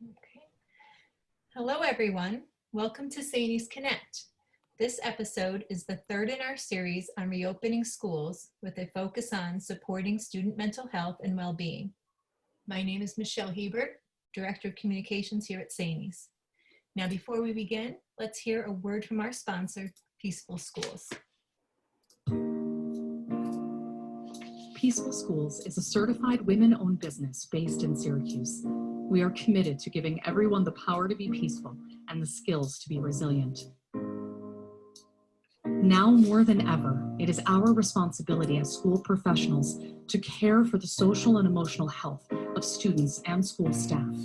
Okay. Hello, everyone. Welcome to SAANYS Connect. This episode is the third in our series on reopening schools with a focus on supporting student mental health and well-being. My name is Michelle Hebert, Director of Communications here at SAANYS. Now, before we begin, let's hear a word from our sponsor, Peaceful Schools. Peaceful Schools is a certified women-owned business based in Syracuse. We are committed to giving everyone the power to be peaceful and the skills to be resilient. Now more than ever, it is our responsibility as school professionals to care for the social and emotional health of students and school staff.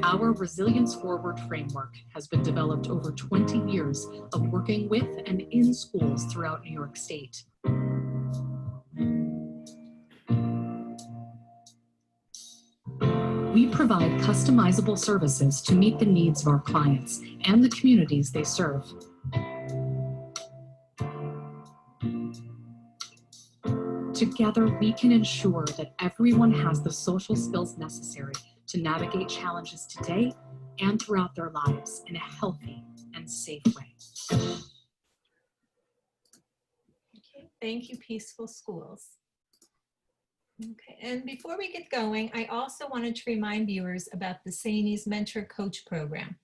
Our Resilience Forward framework has been developed over 20 years of working with and in schools throughout New York State. We provide customizable services to meet the needs of our clients and the communities they serve. Together, we can ensure that everyone has the social skills necessary to navigate challenges today and throughout their lives in a healthy and safe way. Okay, thank you, Peaceful Schools. Okay, and before we get going, I also wanted to remind viewers about the SAANYS Mentor Coach Program.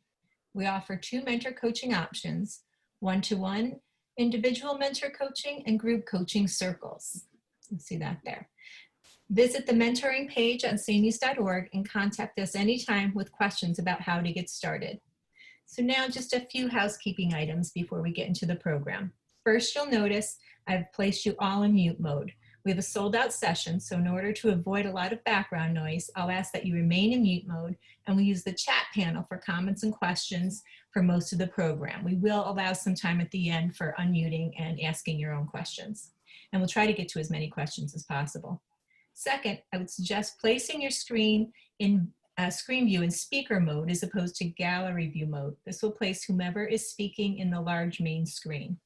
We offer 2 mentor coaching options, one-to-one individual mentor coaching and group coaching circles. You see that there. Visit the mentoring page on SAANYS.org and contact us anytime with questions about how to get started. So now just a few housekeeping items before we get into the program. First, you'll notice I've placed you all in mute mode. We have a sold-out session, so in order to avoid a lot of background noise, I'll ask that you remain in mute mode, and we use the chat panel for comments and questions for most of the program. We will allow some time at the end for unmuting and asking your own questions, and we'll try to get to as many questions as possible. Second, I would suggest placing your screen in screen view in speaker mode as opposed to gallery view mode. This will place whomever is speaking in the large main screen.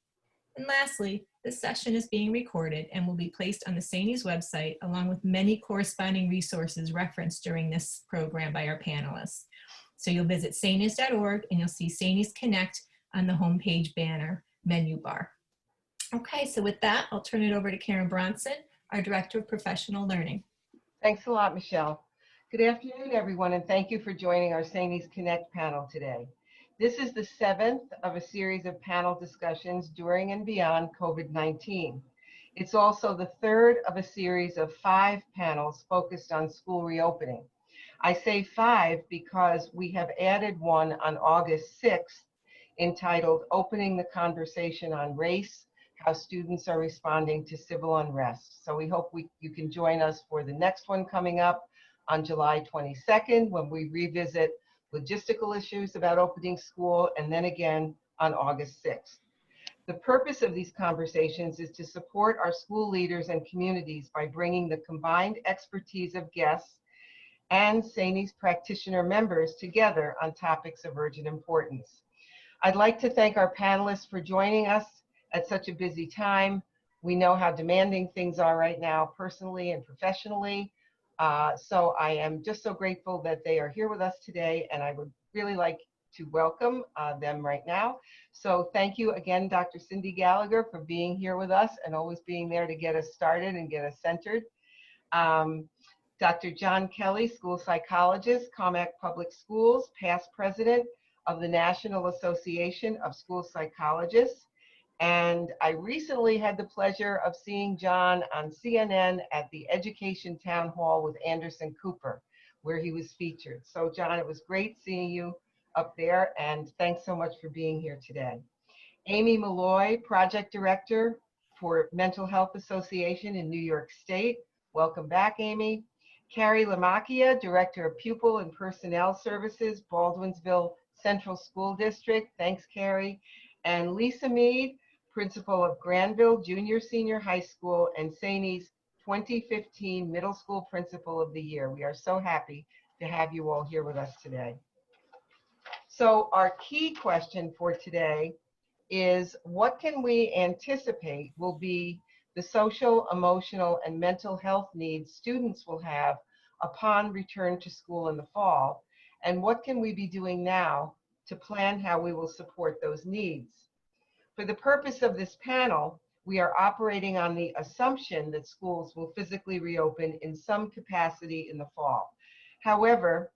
And lastly, this session is being recorded and will be placed on the SAANYS website along with many corresponding resources referenced during this program by our panelists. So you'll visit SAANYS.org and you'll see SAANYS Connect on the homepage banner menu bar. Okay, so with that, I'll turn it over to Karen Bronson, our Director of Professional Learning. Thanks a lot, Michelle. Good afternoon, everyone, and thank you for joining our SAANYS Connect panel today. This is the 7th of a series of panel discussions during and beyond COVID-19. It's also the 3rd of a series of 5 panels focused on school reopening. I say 5 because we have added one on August 6th entitled Opening the Conversation on Race, How Students Are Responding to Civil Unrest. So we hope you can join us for the next one coming up on July 22nd when we revisit logistical issues about opening school, and then again on August 6th. The purpose of these conversations is to support our school leaders and communities by bringing the combined expertise of guests and SAANYS practitioner members together on topics of urgent importance. I'd like to thank our panelists for joining us at such a busy time. We know how demanding things are right now, personally and professionally. So I am just so grateful that they are here with us today, and I would really like to welcome them right now. So thank you again, Dr. Cindy Gallagher, for being here with us and always being there to get us started and get us centered. Dr. John Kelly, school psychologist, Commack Public Schools, past president of the National Association of School Psychologists. And I recently had the pleasure of seeing John on CNN at the Education Town Hall with Anderson Cooper, where he was featured. So John, it was great seeing you up there, and thanks so much for being here today. Amy Malloy, Project Director for Mental Health Association in New York State. Welcome back, Amy. Carrie Lamacchia, Director of Pupil and Personnel Services, Baldwinsville Central School District. Thanks, Carrie. And Lisa Mead, Principal of Granville Junior Senior High School and SAANYS 2015 Middle School Principal of the Year. We are so happy to have you all here with us today. So our key question for today is, what can we anticipate will be the social, emotional, and mental health needs students will have upon return to school in the fall? And what can we be doing now to plan how we will support those needs? For the purpose of this panel, we are operating on the assumption that schools will physically reopen in some capacity in the fall. However,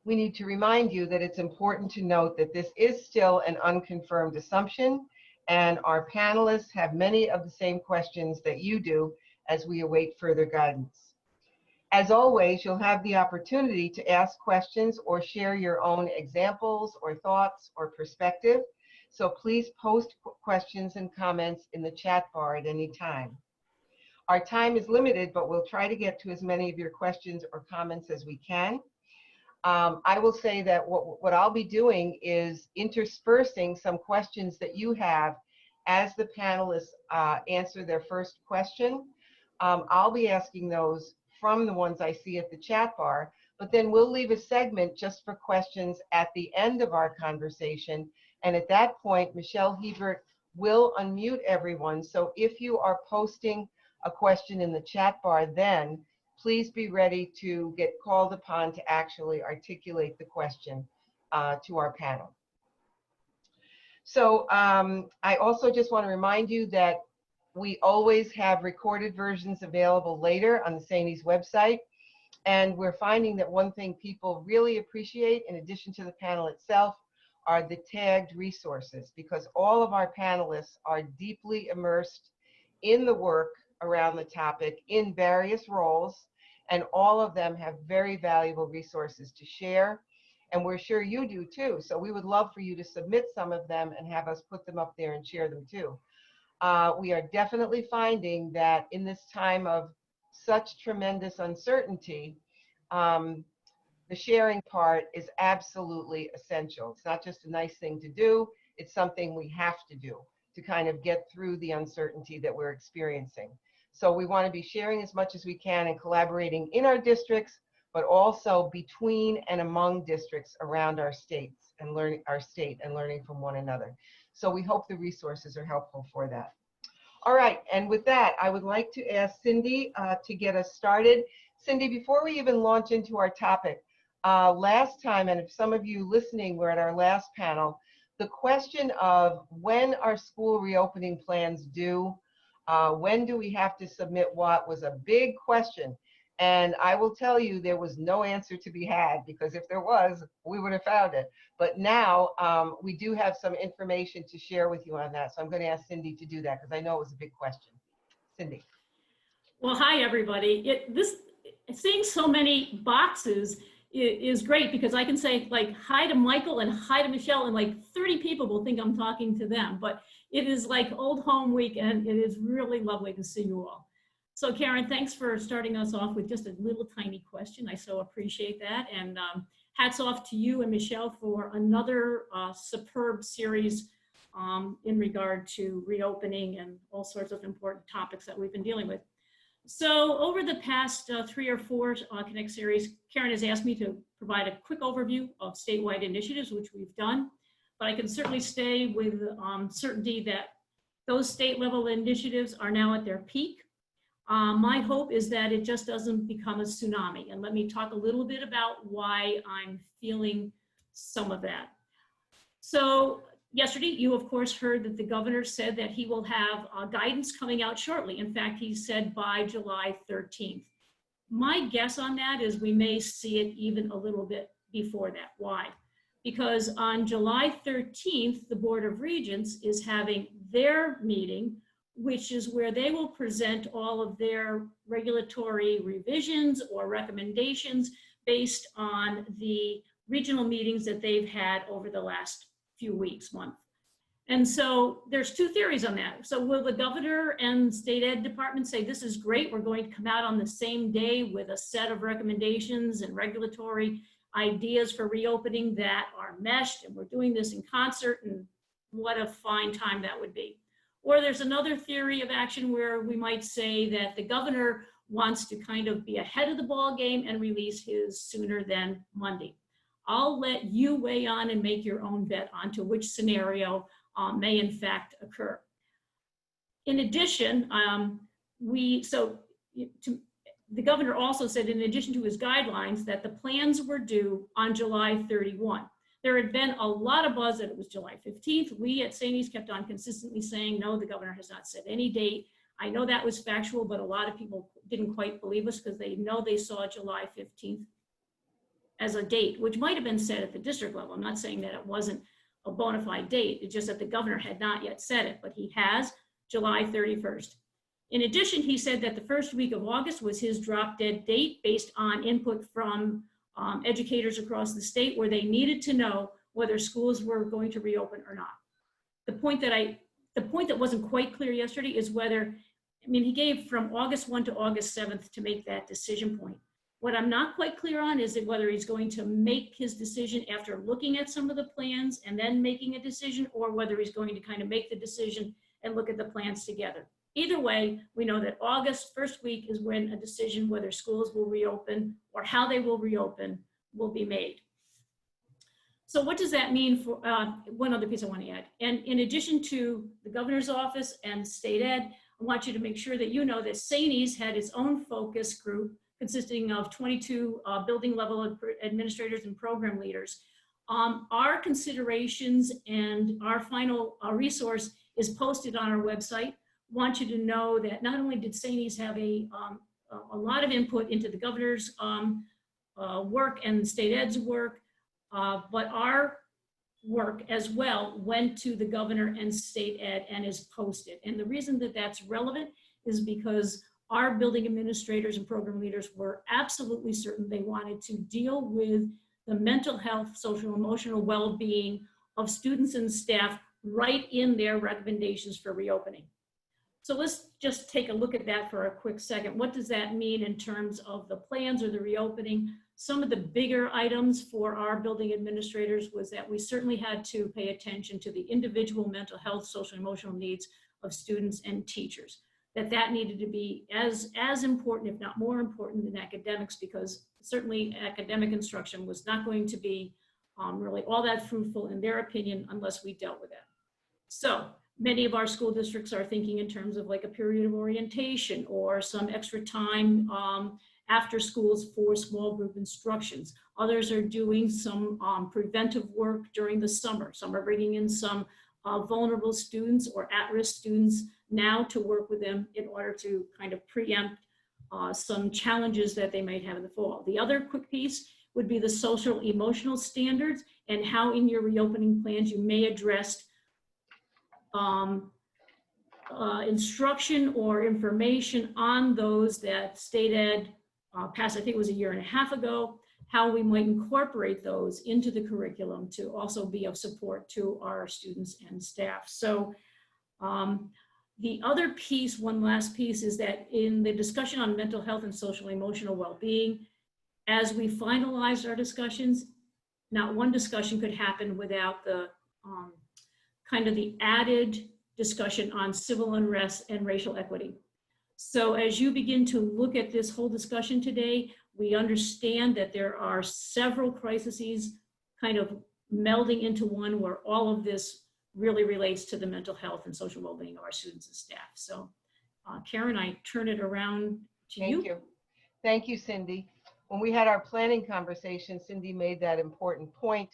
we need to remind you that it's important to note that this is still an unconfirmed assumption, and our panelists have many of the same questions that you do as we await further guidance. As always, you'll have the opportunity to ask questions or share your own examples or thoughts or perspective. So please post questions and comments in the chat bar at any time. Our time is limited, but we'll try to get to as many of your questions or comments as we can. I will say that what I'll be doing is interspersing some questions that you have as the panelists answer their first question. I'll be asking those from the ones I see at the chat bar, but then we'll leave a segment just for questions at the end of our conversation. And at that point, Michelle Hebert will unmute everyone. So if you are posting a question in the chat bar, then please be ready to get called upon to actually articulate the question to our panel. So I also just want to remind you that we always have recorded versions available later on the SAANYS website. And we're finding that one thing people really appreciate, in addition to the panel itself, are the tagged resources, because all of our panelists are deeply immersed in the work around the topic in various roles, and all of them have very valuable resources to share. And we're sure you do too. So we would love for you to submit some of them and have us put them up there and share them too. We are definitely finding that in this time of such tremendous uncertainty, the sharing part is absolutely essential. It's not just a nice thing to do, it's something we have to do to kind of get through the uncertainty that we're experiencing. So we want to be sharing as much as we can and collaborating in our districts, but also between and among districts around our states and learning from one another. So we hope the resources are helpful for that. All right, and with that, I would like to ask Cindy to get us started. Cindy, before we even launch into our topic, last time, and if some of you listening were at our last panel, the question of when are school reopening plans due, when do we have to submit what, was a big question. And I will tell you, there was no answer to be had, because if there was, we would have found it. But now we do have some information to share with you on that. So I'm going to ask Cindy to do that, because I know it was a big question. Cindy. Well, hi, everybody. Seeing so many boxes is great, because I can say like hi to Michael and hi to Michelle, and like 30 people will think I'm talking to them. But it is like old home week, and it is really lovely to see you all. So Karen, thanks for starting us off with just a little tiny question. I so appreciate that. And hats off to you and Michelle for another superb series in regard to reopening and all sorts of important topics that we've been dealing with. So over the past 3 or 4 Connect series, Karen has asked me to provide a quick overview of statewide initiatives, which we've done. But I can certainly say with certainty that those state level initiatives are now at their peak. My hope is that it just doesn't become a tsunami. And let me talk a little bit about why I'm feeling some of that. So yesterday, you of course heard that the governor said that he will have guidance coming out shortly. In fact, he said by July 13th. My guess on that is we may see it even a little bit before that. Why? Because on July 13th, the Board of Regents is having their meeting, which is where they will present all of their regulatory revisions or recommendations based on the regional meetings that they've had over the last few weeks, month. And so there's 2 theories on that. So will the governor and state ed department say, this is great, we're going to come out on the same day with a set of recommendations and regulatory ideas for reopening that are meshed, and we're doing this in concert, and what a fine time that would be. Or there's another theory of action where we might say that the governor wants to kind of be ahead of the ball game and release his sooner than Monday. I'll let you weigh on and make your own bet onto which scenario may in fact occur. In addition, the the governor also said, in addition to his guidelines, that the plans were due on July 31. There had been a lot of buzz that it was July 15th. We at SAANYS kept on consistently saying, no, the governor has not set any date. I know that was factual, but a lot of people didn't quite believe us because they know they saw July 15th as a date, which might have been set at the district level. I'm not saying that it wasn't a bona fide date. It's just that the governor had not yet set it, but he has July 31st. In addition, he said that the first week of August was his drop dead date based on input from educators across the state, where they needed to know whether schools were going to reopen or not. The point that wasn't quite clear yesterday is whether, I mean, he gave from August 1 to August 7th to make that decision point. What I'm not quite clear on is that whether he's going to make his decision after looking at some of the plans and then making a decision, or whether he's going to kind of make the decision and look at the plans together. Either way, we know that August first week is when a decision whether schools will reopen or how they will reopen will be made. So what does that mean for, one other piece I want to add, and in addition to the governor's office and state ed, I want you to make sure that you know that SAANYS had its own focus group consisting of 22 building level administrators and program leaders. Our considerations and our final resource is posted on our website. Want you to know that not only did SAANYS have a lot of input into the governor's work and state ed's work, but our work as well went to the governor and state ed and is posted. And the reason that that's relevant is because our building administrators and program leaders were absolutely certain they wanted to deal with the mental health, social, emotional well-being of students and staff right in their recommendations for reopening. So let's just take a look at that for a quick second. What does that mean in terms of the plans or the reopening? Some of the bigger items for our building administrators was that we certainly had to pay attention to the individual mental health, social, emotional needs of students and teachers. That needed to be as important, if not more important, than academics, because certainly academic instruction was not going to be really all that fruitful in their opinion unless we dealt with that. So many of our school districts are thinking in terms of like a period of orientation or some extra time after schools for small group instructions. Others are doing some preventive work during the summer. Some are bringing in some vulnerable students or at-risk students now to work with them in order to kind of preempt some challenges that they might have in the fall. The other quick piece would be the social emotional standards and how in your reopening plans you may address instruction or information on those that state ed passed, I think it was 1.5 years ago, how we might incorporate those into the curriculum to also be of support to our students and staff. So the other piece, one last piece, is that in the discussion on mental health and social emotional well-being, as we finalized our discussions, not one discussion could happen without the kind of the added discussion on civil unrest and racial equity. So as you begin to look at this whole discussion today, we understand that there are several crises kind of melding into one where all of this really relates to the mental health and social well-being of our students and staff. So Karen, I turn it around to you. Thank you. Thank you, Cindy. When we had our planning conversation, Cindy made that important point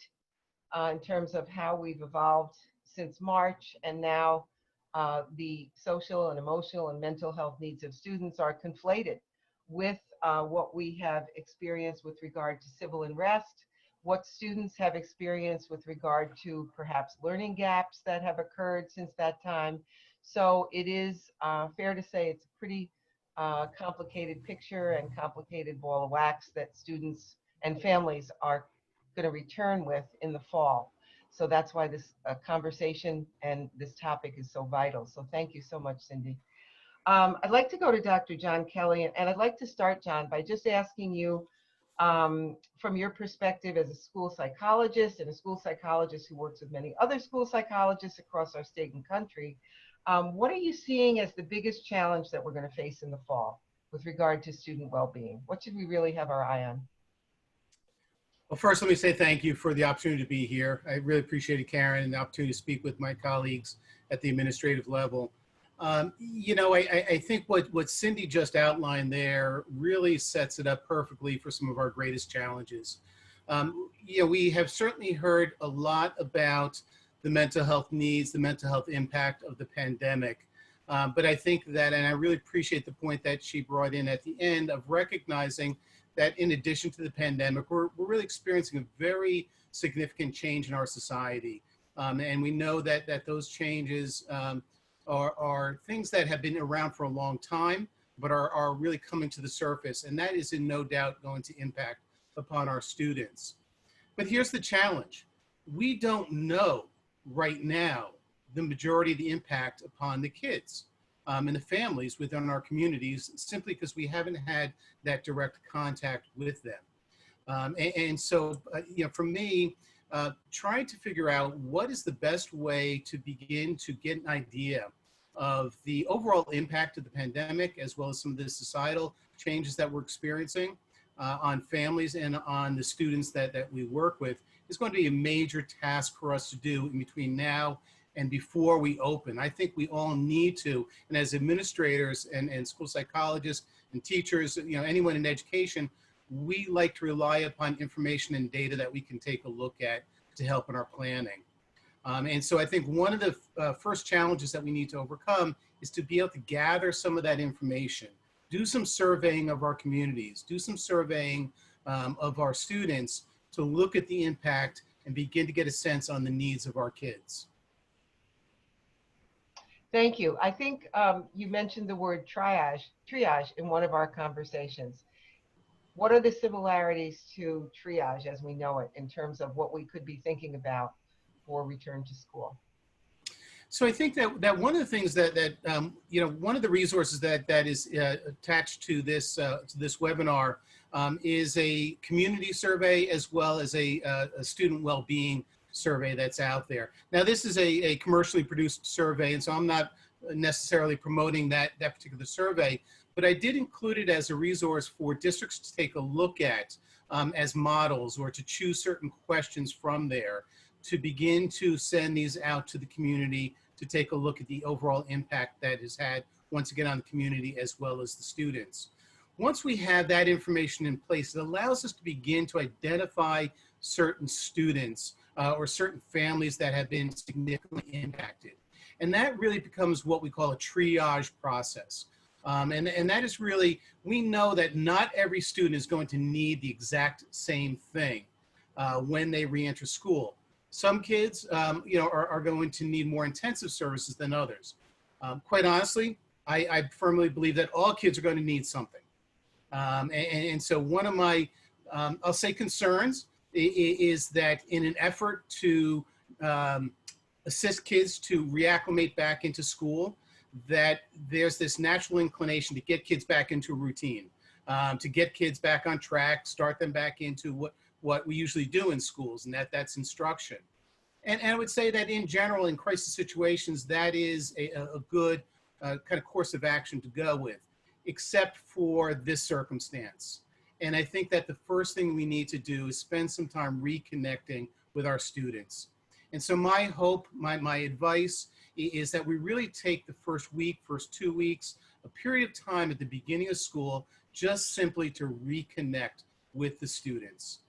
in terms of how we've evolved since March, and now the social and emotional and mental health needs of students are conflated with what we have experienced with regard to civil unrest, what students have experienced with regard to perhaps learning gaps that have occurred since that time. So it is fair to say it's a pretty complicated picture and complicated ball of wax that students and families are going to return with in the fall. So that's why this conversation and this topic is so vital. So thank you so much, Cindy. I'd like to go to Dr. John Kelly, and I'd like to start, John, by just asking you, from your perspective as a school psychologist and a school psychologist who works with many other school psychologists across our state and country, what are you seeing as the biggest challenge that we're going to face in the fall with regard to student well-being? What should we really have our eye on? Well, first, let me say thank you for the opportunity to be here. I really appreciate it, Karen, and the opportunity to speak with my colleagues at the administrative level. I think what Cindy just outlined there really sets it up perfectly for some of our greatest challenges. We have certainly heard a lot about the mental health needs, the mental health impact of the pandemic. But I think that, and I really appreciate the point that she brought in at the end of recognizing that in addition to the pandemic, we're really experiencing a very significant change in our society. And we know that those changes are things that have been around for a long time, but are really coming to the surface. And that is in no doubt going to impact upon our students. But here's the challenge. We don't know right now the majority of the impact upon the kids and the families within our communities, simply because we haven't had that direct contact with them. So, for me, trying to figure out what is the best way to begin to get an idea of the overall impact of the pandemic, as well as some of the societal changes that we're experiencing on families and on the students that we work with, is going to be a major task for us to do in between now and before we open. I think we all need to, and as administrators and school psychologists and teachers, anyone in education, we like to rely upon information and data that we can take a look at to help in our planning. And so I think one of the first challenges that we need to overcome is to be able to gather some of that information, do some surveying of our communities, do some surveying of our students to look at the impact and begin to get a sense on the needs of our kids. Thank you. I think you mentioned the word triage in one of our conversations. What are the similarities to triage as we know it in terms of what we could be thinking about for return to school? So I think that one of the things that one of the resources that is attached to this webinar is a community survey, as well as a student well-being survey that's out there. Now, this is a commercially produced survey, and so I'm not necessarily promoting that particular survey, but I did include it as a resource for districts to take a look at as models, or to choose certain questions from there to begin to send these out to the community to take a look at the overall impact that has had, once again, on the community as well as the students. Once we have that information in place, it allows us to begin to identify certain students or certain families that have been significantly impacted. And that really becomes what we call a triage process. And that is really, we know that not every student is going to need the exact same thing when they reenter school. Some kids, are going to need more intensive services than others. Quite honestly, I firmly believe that all kids are going to need something. And so one of my, I'll say, concerns is that in an effort to assist kids to reacclimate back into school, that there's this natural inclination to get kids back into a routine, to get kids back on track, start them back into what we usually do in schools, and that's instruction. And I would say that in general, in crisis situations, that is a good kind of course of action to go with, except for this circumstance. And I think that the first thing we need to do is spend some time reconnecting with our students. And so my hope, my advice is that we really take the first week, first 2 weeks, a period of time at the beginning of school, just simply to reconnect with the students.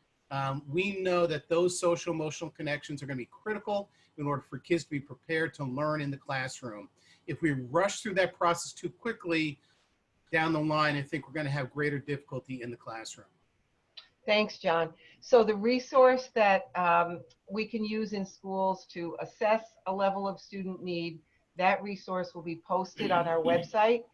We know that those social emotional connections are going to be critical in order for kids to be prepared to learn in the classroom. If we rush through that process too quickly down the line, I think we're going to have greater difficulty in the classroom. Thanks, John. So the resource that we can use in schools to assess a level of student need, that resource will be posted on our website.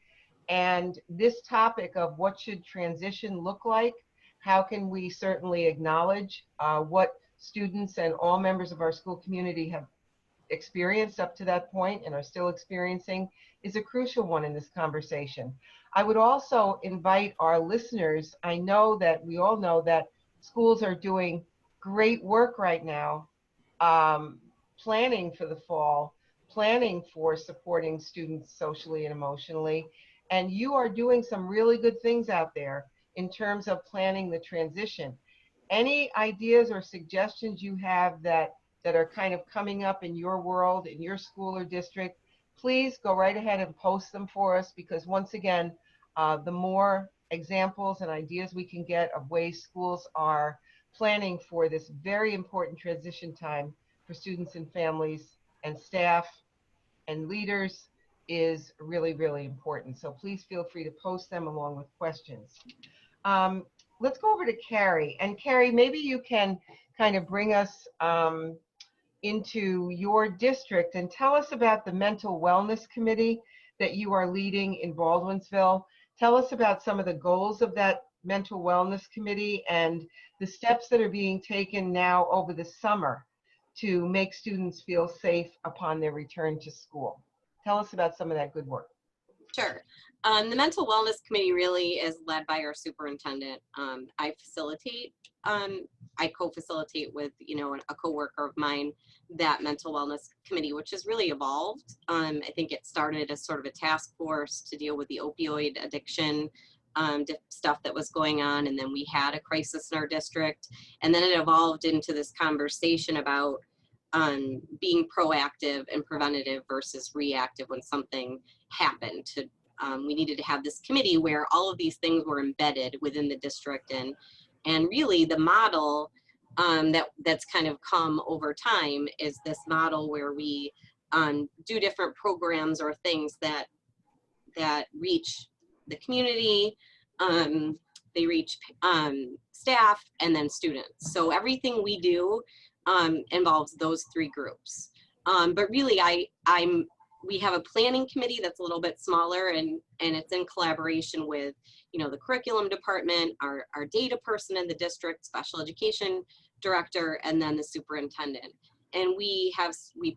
And this topic of what should transition look like, how can we certainly acknowledge what students and all members of our school community have experienced up to that point and are still experiencing, is a crucial one in this conversation. I would also invite our listeners, I know that we all know that schools are doing great work right now, planning for the fall, planning for supporting students socially and emotionally, and you are doing some really good things out there in terms of planning the transition. Any ideas or suggestions you have that are kind of coming up in your world, in your school or district, please go right ahead and post them for us, because once again, the more examples and ideas we can get of ways schools are planning for this very important transition time for students and families and staff and leaders is really, really important. So please feel free to post them along with questions. Let's go over to Carrie. And Carrie, maybe you can kind of bring us into your district and tell us about the Mental Wellness Committee that you are leading in Baldwinsville. Tell us about some of the goals of that Mental Wellness Committee and the steps that are being taken now over the summer to make students feel safe upon their return to school. Tell us about some of that good work. Sure. The Mental Wellness Committee really is led by our superintendent. I co-facilitate with, a coworker of mine, that Mental Wellness Committee, which has really evolved. I think it started as sort of a task force to deal with the opioid addiction stuff that was going on, and then we had a crisis in our district, and then it evolved into this conversation about being proactive and preventative versus reactive when something happened. We needed to have this committee where all of these things were embedded within the district, and really the model that's kind of come over time is this model where we do different programs or things that reach the community, they reach staff, and then students. So everything we do involves those three groups. But really, we have a planning committee that's a little bit smaller, and it's in collaboration with, the curriculum department, our data person in the district, special education director, and then the superintendent. And we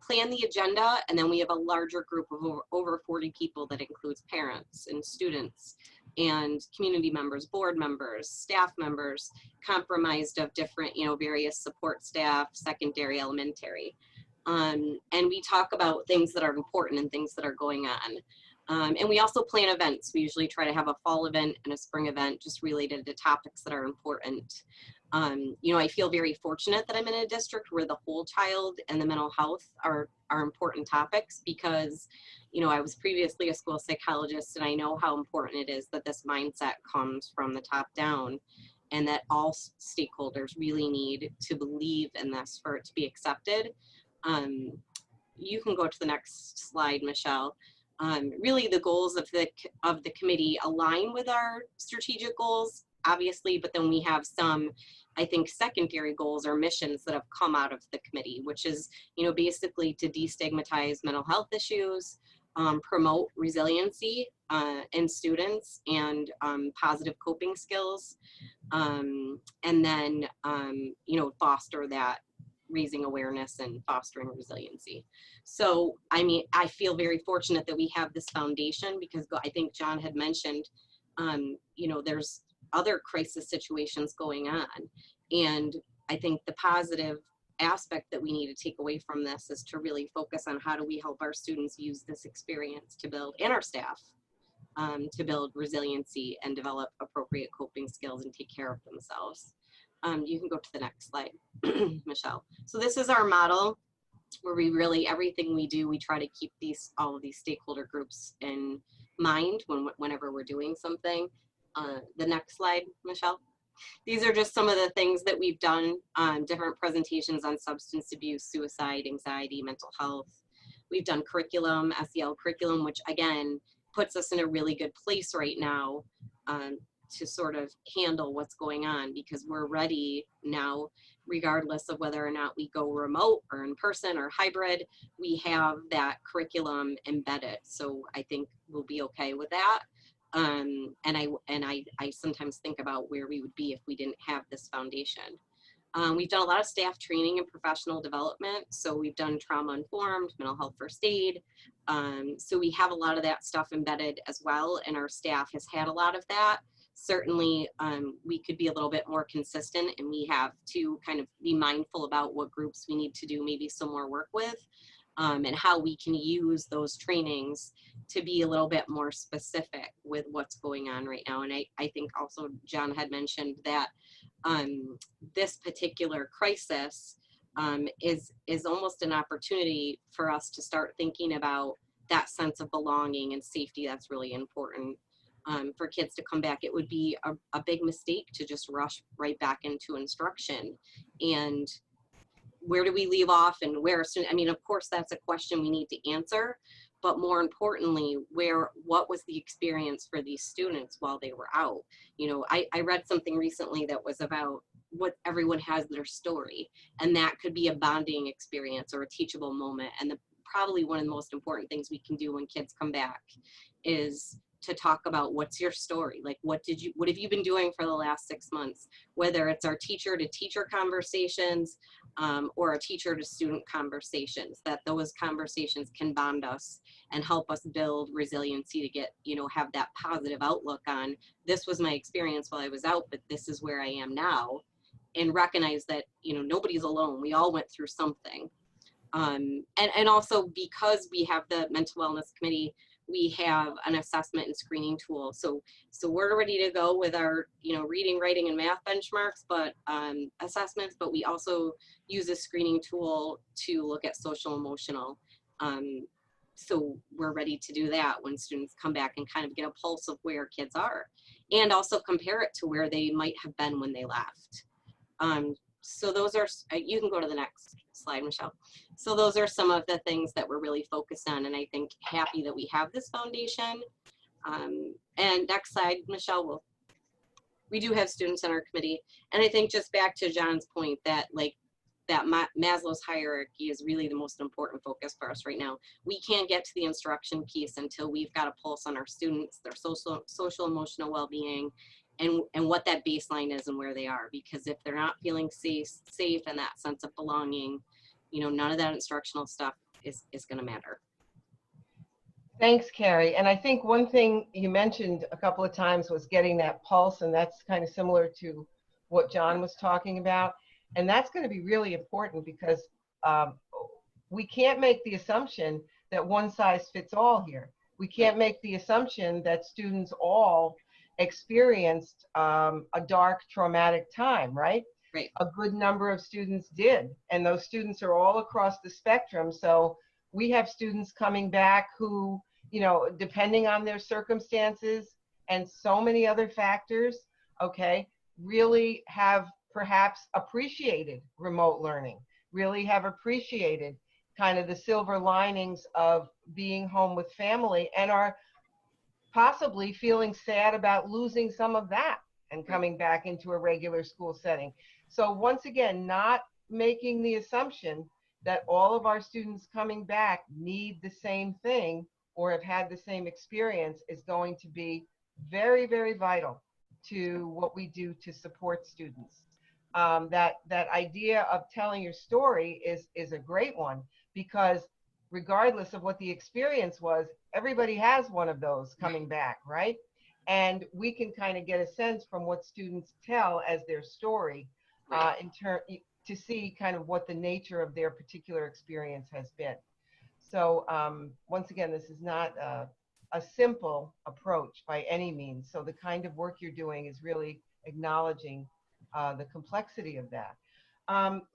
plan the agenda, and then we have a larger group of over 40 people that includes parents and students and community members, board members, staff members, comprised of different, various support staff, secondary, elementary. And we talk about things that are important and things that are going on. And we also plan events. We usually try to have a fall event and a spring event just related to topics that are important. I feel very fortunate that I'm in a district where the whole child and the mental health are important topics, because, I was previously a school psychologist, and I know how important it is that this mindset comes from the top down, and that all stakeholders really need to believe in this for it to be accepted. You can go to the next slide, Michelle. Really, the goals of the committee align with our strategic goals, obviously, but then we have some, I think, secondary goals or missions that have come out of the committee, which is, basically to destigmatize mental health issues, promote resiliency in students, and positive coping skills, and then, foster that, raising awareness and fostering resiliency. So, I feel very fortunate that we have this foundation, because I think John had mentioned, there's other crisis situations going on. And I think the positive aspect that we need to take away from this is to really focus on how do we help our students use this experience to build, and our staff, to build resiliency and develop appropriate coping skills and take care of themselves. You can go to the next slide, Michelle. So this is our model where we really, everything we do, we try to keep all of these stakeholder groups in mind whenever we're doing something. The next slide, Michelle. These are just some of the things that we've done, different presentations on substance abuse, suicide, anxiety, mental health. We've done curriculum, SEL curriculum, which again, puts us in a really good place right now to sort of handle what's going on, because we're ready now, regardless of whether or not we go remote or in person or hybrid, we have that curriculum embedded. So I think we'll be okay with that. And I sometimes think about where we would be if we didn't have this foundation. We've done a lot of staff training and professional development. So we've done trauma-informed, mental health first aid. So we have a lot of that stuff embedded as well, and our staff has had a lot of that. Certainly, we could be a little bit more consistent, and we have to kind of be mindful about what groups we need to do maybe some more work with, and how we can use those trainings to be a little bit more specific with what's going on right now. And I think also John had mentioned that this particular crisis is almost an opportunity for us to start thinking about that sense of belonging and safety that's really important for kids to come back. It would be a big mistake to just rush right back into instruction. And where do we leave off and where? I mean, of course, that's a question we need to answer, but more importantly, what was the experience for these students while they were out? You know, I read something recently that was about what everyone has their story, and that could be a bonding experience or a teachable moment. And probably one of the most important things we can do when kids come back is to talk about what's your story, like what have you been doing for the last 6 months, whether it's our teacher to teacher conversations or a teacher to student conversations, that those conversations can bond us and help us build resiliency to get, you know, have that positive outlook on, this was my experience while I was out, but this is where I am now, and recognize that, you know, nobody's alone. We all went through something. And also, because we have the mental wellness committee, we have an assessment and screening tool. So we're ready to go with our, you know, reading, writing, and math benchmarks, but assessments, but we also use a screening tool to look at social emotional. So we're ready to do that when students come back and kind of get a pulse of where kids are, and also compare it to where they might have been when they left. So those are, you can go to the next slide, Michelle. So those are some of the things that we're really focused on, and I think happy that we have this foundation. And next slide, Michelle, we do have students on our committee, and I think just back to John's point that that Maslow's hierarchy is really the most important focus for us right now. We can't get to the instruction piece until we've got a pulse on our students, their social emotional well-being, and what that baseline is and where they are. Because if they're not feeling safe and that sense of belonging, you know, none of that instructional stuff is going to matter. Thanks, Carrie. And I think one thing you mentioned a couple of times was getting that pulse, and that's kind of similar to what John was talking about. And that's going to be really important because we can't make the assumption that one size fits all here. We can't make the assumption that students all experienced a dark, traumatic time, right? Right. A good number of students did, and those students are all across the spectrum. So we have students coming back who, you know, depending on their circumstances and so many other factors, okay, really have perhaps appreciated remote learning, really have appreciated kind of the silver linings of being home with family, and are possibly feeling sad about losing some of that and coming back into a regular school setting. So once again, not making the assumption that all of our students coming back need the same thing or have had the same experience is going to be very, very vital to what we do to support students. That idea of telling your story is a great one, because regardless of what the experience was, everybody has one of those coming back, right? And we can kind of get a sense from what students tell as their story to see kind of what the nature of their particular experience has been. So once again, this is not a simple approach by any means. So the kind of work you're doing is really acknowledging the complexity of that.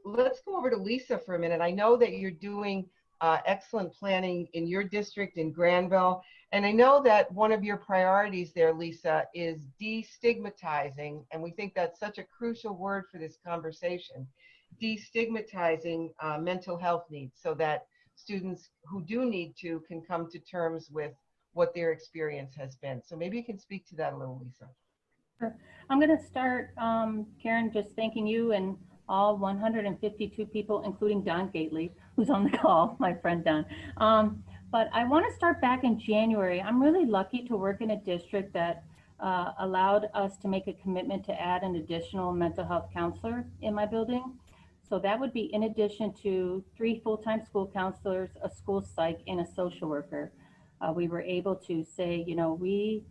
Let's go over to Lisa for a minute. I know that you're doing excellent planning in your district in Granville. And I know that one of your priorities there, Lisa, is destigmatizing, and we think that's such a crucial word for this conversation, destigmatizing mental health needs so that students who do need to can come to terms with what their experience has been. So maybe you can speak to that a little, Lisa. Sure. I'm going to start, Karen, just thanking you and all 152 people, including Don Gately, who's on the call, my friend Don. But I want to start back in January. I'm really lucky to work in a district that allowed us to make a commitment to add an additional mental health counselor in my building. So that would be in addition to 3 full-time school counselors, a school psych, and a social worker. We were able to say, you know, we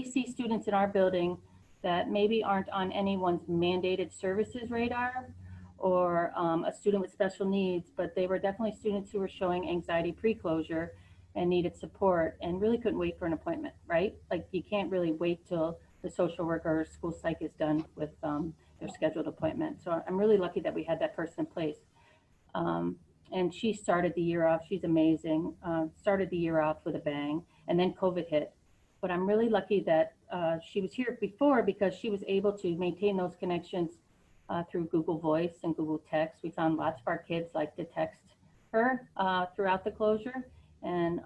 see students in our building that maybe aren't on anyone's mandated services radar, or a student with special needs, but they were definitely students who were showing anxiety pre-closure and needed support and really couldn't wait for an appointment, right? Like you can't really wait till the social worker or school psych is done with their scheduled appointment. So I'm really lucky that we had that person in place. And she started the year off, she's amazing, started the year off with a bang, and then COVID hit. But I'm really lucky that she was here before because she was able to maintain those connections through Google Voice and Google Text. We found lots of our kids like to text her throughout the closure. And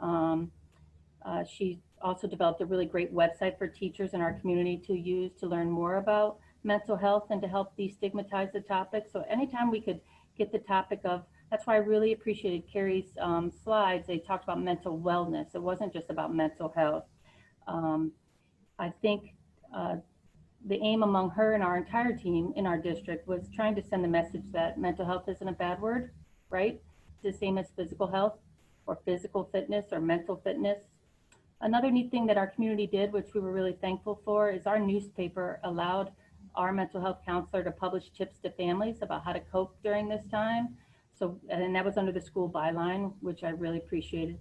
she also developed a really great website for teachers in our community to use to learn more about mental health and to help destigmatize the topic. So anytime we could get the topic of, that's why I really appreciated Carrie's slides. They talked about mental wellness. It wasn't just about mental health. I think the aim among her and our entire team in our district was trying to send the message that mental health isn't a bad word, right? It's the same as physical health or physical fitness or mental fitness. Another neat thing that our community did, which we were really thankful for, is our newspaper allowed our mental health counselor to publish tips to families about how to cope during this time. So, and that was under the school byline, which I really appreciated.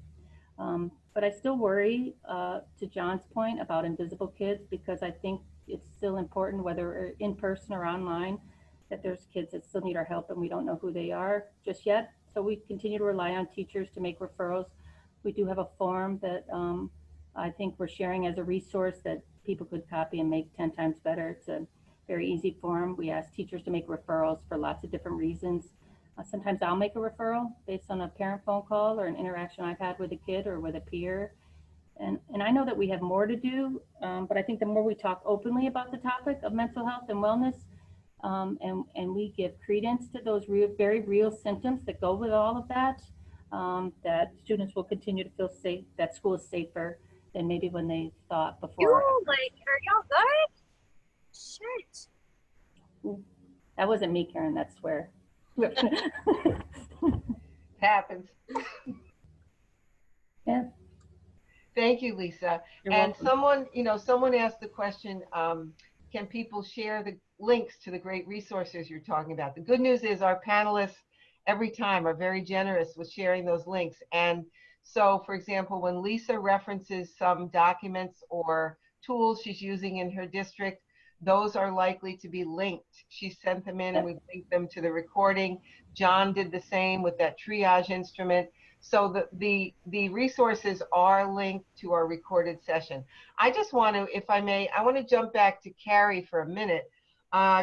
But I still worry, to John's point, about invisible kids, because I think it's still important, whether in person or online, that there's kids that still need our help and we don't know who they are just yet. So we continue to rely on teachers to make referrals. We do have a form that I think we're sharing as a resource that people could copy and make 10 times better. It's a very easy form. We ask teachers to make referrals for lots of different reasons. Sometimes I'll make a referral based on a parent phone call or an interaction I've had with a kid or with a peer. And I know that we have more to do, but I think the more we talk openly about the topic of mental health and wellness, and we give credence to those very real symptoms that go with all of that, that students will continue to feel safe, that school is safer than maybe when they thought before. Are y'all good? Shit. That wasn't me, Karen, that's swear. Happens. Yeah. Thank you, Lisa. You're and welcome. someone asked the question, can people share the links to the great resources you're talking about? The good news is our panelists every time are very generous with sharing those links. And so, for example, when Lisa references some documents or tools she's using in her district, those are likely to be linked. She sent them in and we linked them to the recording. John did the same with that triage instrument. So the resources are linked to our recorded session. I just want to, if I may, I want to jump back to Carrie for a minute.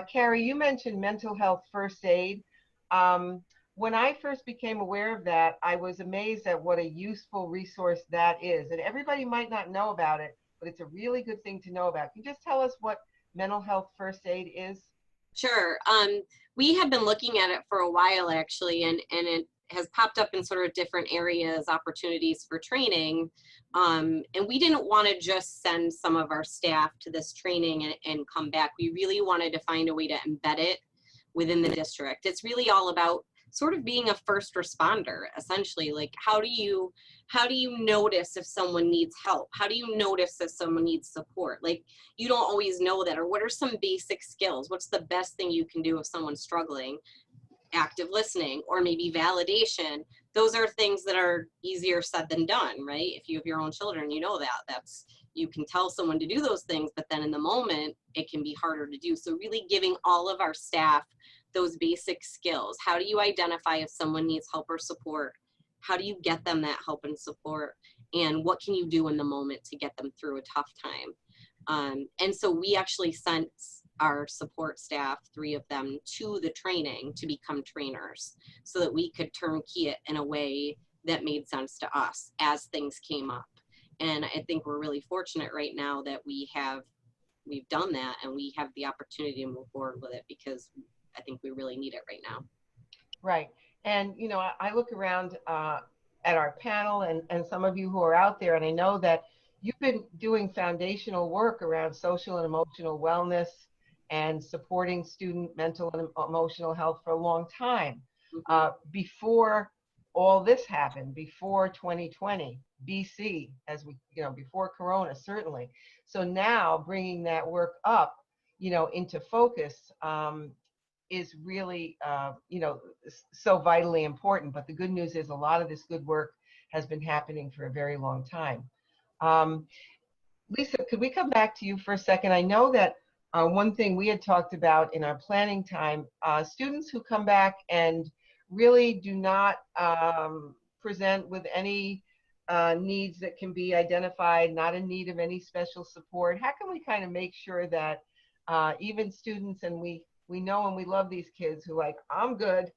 Carrie, you mentioned mental health first aid. When I first became aware of that, I was amazed at what a useful resource that is. And everybody might not know about it, but it's a really good thing to know about. Can you just tell us what mental health first aid is? Sure. We have been looking at it for a while, actually, and it has popped up in sort of different areas, opportunities for training. And we didn't want to just send some of our staff to this training and come back. We really wanted to find a way to embed it within the district. It's really all about sort of being a first responder, essentially. Like, how do you notice if someone needs help? How do you notice if someone needs support? Like, you don't always know that. Or what are some basic skills? What's the best thing you can do if someone's struggling? Active listening, or maybe validation. Those are things that are easier said than done, right? If you have your own children, you know that's, you can tell someone to do those things, but then in the moment, it can be harder to do. So really giving all of our staff those basic skills. How do you identify if someone needs help or support? How do you get them that help and support? And what can you do in the moment to get them through a tough time? And so we actually sent our support staff, 3 of them, to the training to become trainers so that we could turnkey it in a way that made sense to us as things came up. And I think we're really fortunate right now that we've done that and we have the opportunity to move forward with it, because I think we really need it right now. Right. And, you know, I look around at our panel and some of you who are out there, and I know that you've been doing foundational work around social and emotional wellness and supporting student mental and emotional health for a long time. Before all this happened, before 2020, BC, as we, before Corona, certainly. So now bringing that work up, into focus is really, so vitally important. But the good news is a lot of this good work has been happening for a very long time. Lisa, could we come back to you for a second? I know that one thing we had talked about in our planning time, students who come back and really do not present with any needs that can be identified, not in need of any special support? How can we kind of make sure that even students, and we know and we love these kids who like, I'm good,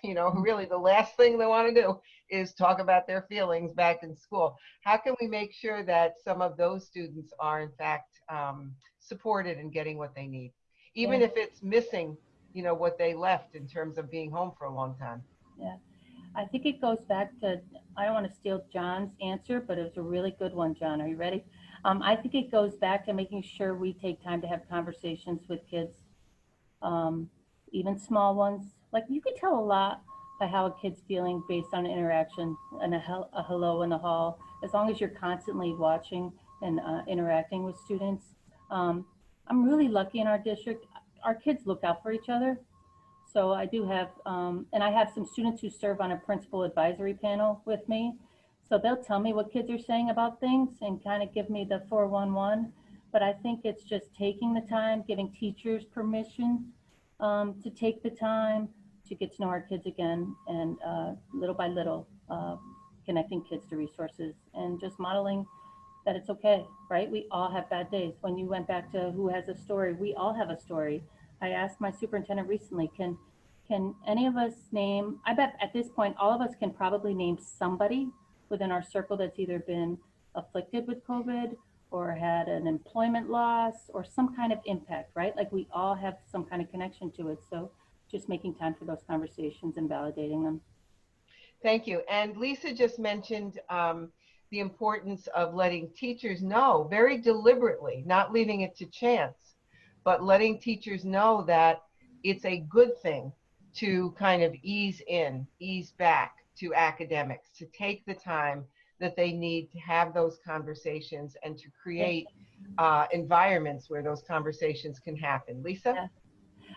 you know, really the last thing they want to do is talk about their feelings back in school. How can we make sure that some of those students are in fact supported and getting what they need, even if it's missing, you know, what they left in terms of being home for a long time? Yeah, I think it goes back to, I don't want to steal John's answer, but it was a really good one, John. Are you ready? I think it goes back to making sure we take time to have conversations with kids, even small ones. Like you can tell a lot by how a kid's feeling based on an interaction and a hello in the hall, as long as you're constantly watching and interacting with students. I'm really lucky in our district. Our kids look out for each other. So I do have, and I have some students who serve on a principal advisory panel with me. So they'll tell me what kids are saying about things and kind of give me the 411. But I think it's just taking the time, giving teachers permission to take the time to get to know our kids again, and little by little, connecting kids to resources and just modeling that it's okay, right? We all have bad days. When you went back to who has a story, we all have a story. I asked my superintendent recently, can any of us name, I bet at this point, all of us can probably name somebody within our circle that's either been afflicted with COVID or had an employment loss or some kind of impact, right? Like we all have some kind of connection to it. So just making time for those conversations and validating them. Thank you. And Lisa just mentioned the importance of letting teachers know very deliberately, not leaving it to chance, but letting teachers know that it's a good thing to kind of ease back to academics, to take the time that they need to have those conversations and to create environments where those conversations can happen. Lisa? Yeah.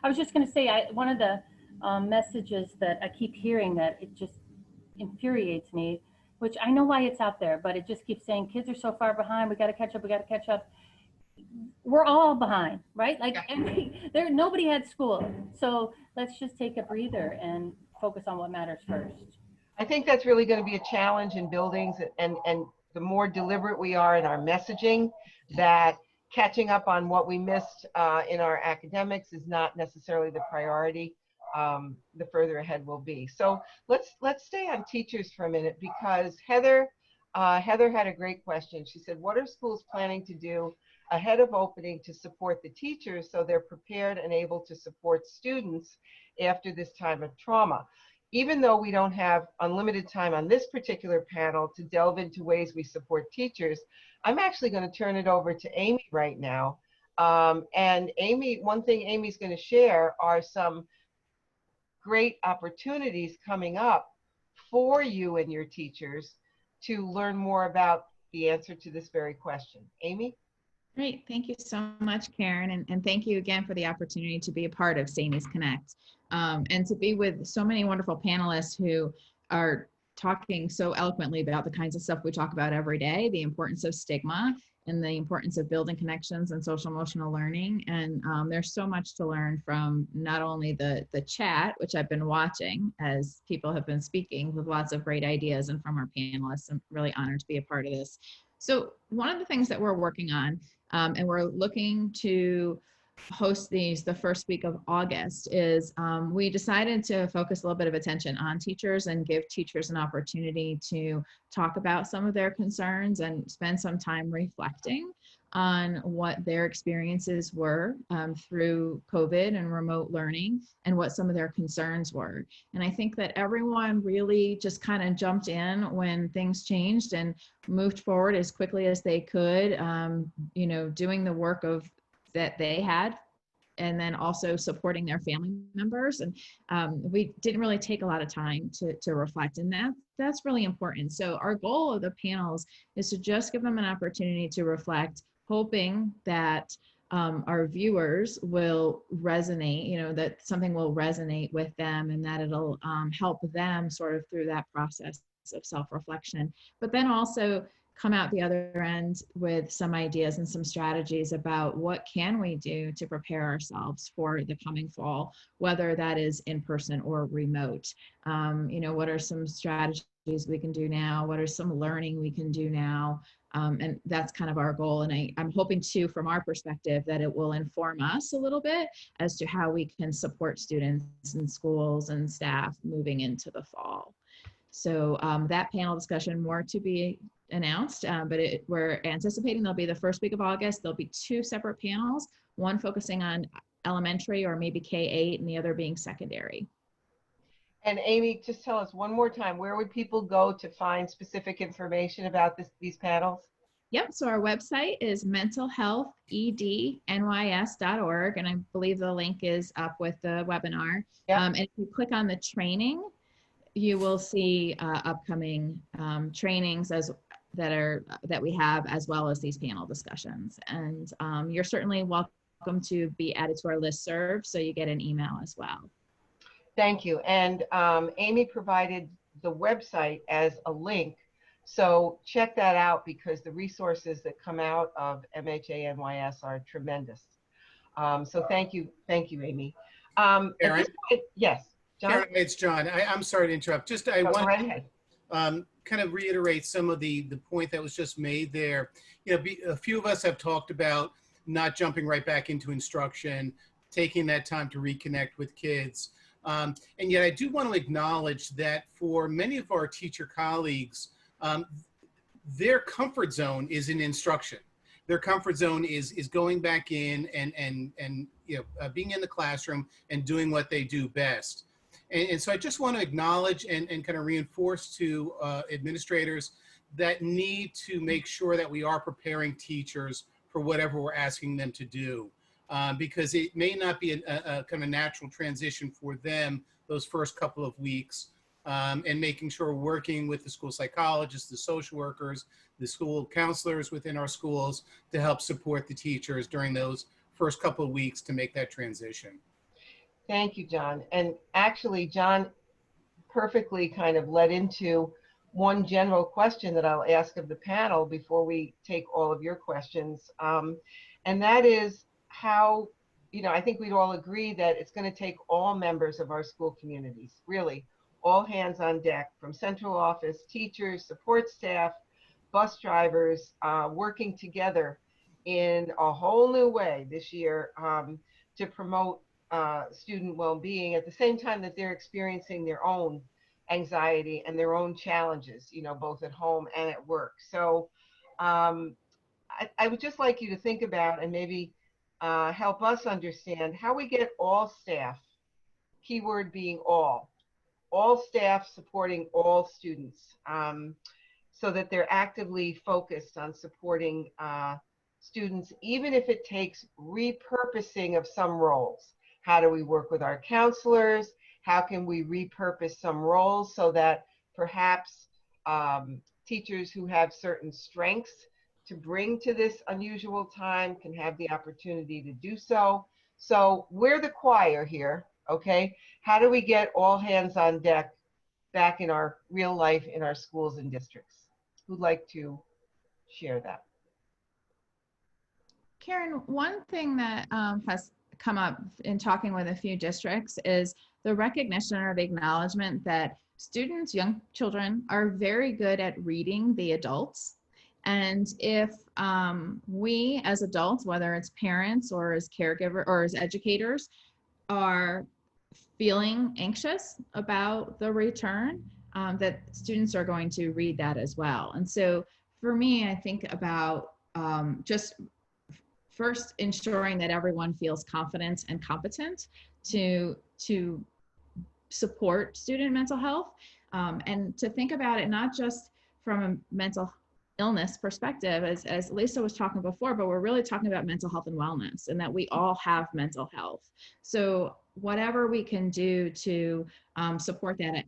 I was just going to say, one of the messages that I keep hearing that it just infuriates me, which I know why it's out there, but it just keeps saying kids are so far behind. We got to catch up. We got to catch up. We're all behind, right? Like nobody had school. So let's just take a breather and focus on what matters first. I think that's really going to be a challenge in buildings, and the more deliberate we are in our messaging, that catching up on what we missed in our academics is not necessarily the priority. The further ahead we'll be. So let's stay on teachers for a minute, because Heather had a great question. She said, what are schools planning to do ahead of opening to support the teachers so they're prepared and able to support students after this time of trauma? Even though we don't have unlimited time on this particular panel to delve into ways we support teachers, I'm actually going to turn it over to Amy right now. And Amy, one thing Amy's going to share are some great opportunities coming up for you and your teachers to learn more about the answer to this very question. Amy? Great. Thank you so much, Karen. And thank you again for the opportunity to be a part of SAANYS Connect, and to be with so many wonderful panelists who are talking so eloquently about the kinds of stuff we talk about every day, the importance of stigma and the importance of building connections and social emotional learning. And there's so much to learn from not only the chat, which I've been watching as people have been speaking with lots of great ideas, and from our panelists. I'm really honored to be a part of this. So one of the things that we're working on, and we're looking to host these the first week of August, is we decided to focus a little bit of attention on teachers and give teachers an opportunity to talk about some of their concerns and spend some time reflecting on what their experiences were through COVID and remote learning, and what some of their concerns were. And I think that everyone really just kind of jumped in when things changed and moved forward as quickly as they could, you know, doing the work that they had, and then also supporting their family members. And we didn't really take a lot of time to reflect, and that's really important. So our goal of the panels is to just give them an opportunity to reflect, hoping that our viewers will resonate, you know, that something will resonate with them, and that it'll help them sort of through that process of self-reflection. But then also come out the other end with some ideas and some strategies about what can we do to prepare ourselves for the coming fall, whether that is in person or remote. What are some strategies we can do now? What are some learning we can do now? And that's kind of our goal. And I'm hoping too, from our perspective, that it will inform us a little bit as to how we can support students and schools and staff moving into the fall. So that panel discussion, more to be announced, but we're anticipating there'll be the first week of August. There'll be 2 separate panels, one focusing on elementary or maybe K-8 and the other being secondary. And Amy, just tell us one more time, where would people go to find specific information about these panels? Yep, so our website is mentalhealthednys.org, and I believe the link is up with the webinar. Yep. And if you click on the training, you will see upcoming trainings that we have, as well as these panel discussions. And you're certainly welcome to be added to our listserv, so you get an email as well. Thank you. And Amy provided the website as a link. So check that out, because the resources that come out of MHANYS are tremendous. So thank you, Amy. At this point, yes, John? Karen, it's John. I'm sorry to interrupt. I want to kind of reiterate some of the point that was just made there. A few of us have talked about not jumping right back into instruction, taking that time to reconnect with kids. And yet I do want to acknowledge that for many of our teacher colleagues, their comfort zone is in instruction. Their comfort zone is going back in and being in the classroom and doing what they do best. And so I just want to acknowledge and kind of reinforce to administrators that need to make sure that we are preparing teachers for whatever we're asking them to do. Because it may not be a kind of natural transition for them those first couple of weeks, and making sure we're working with the school psychologists, the social workers, the school counselors within our schools to help support the teachers during those first couple of weeks to make that transition. Thank you, John. And actually, John perfectly kind of led into one general question that I'll ask of the panel before we take all of your questions. And that is, how, I think we'd all agree that it's going to take all members of our school communities, really, all hands on deck, from central office, teachers, support staff, bus drivers, working together in a whole new way this year to promote student well-being at the same time that they're experiencing their own anxiety and their own challenges, both at home and at work. So I would just like you to think about and maybe help us understand how we get all staff, keyword being all staff supporting all students, so that they're actively focused on supporting students, even if it takes repurposing of some roles. How do we work with our counselors? How can we repurpose some roles so that perhaps teachers who have certain strengths to bring to this unusual time can have the opportunity to do so. So we're the choir here, okay? How do we get all hands on deck back in our real life in our schools and districts? Who'd like to share that? Karen, one thing that has come up in talking with a few districts is the recognition or the acknowledgement that students, young children, are very good at reading the adults. And if we as adults, whether it's parents or as caregivers or as educators, are feeling anxious about the return, that students are going to read that as well. And so for me, I think about just first ensuring that everyone feels confident and competent to support student mental health, and to think about it not just from a mental illness perspective, as Lisa was talking before, but we're really talking about mental health and wellness, and that we all have mental health. So whatever we can do to support that.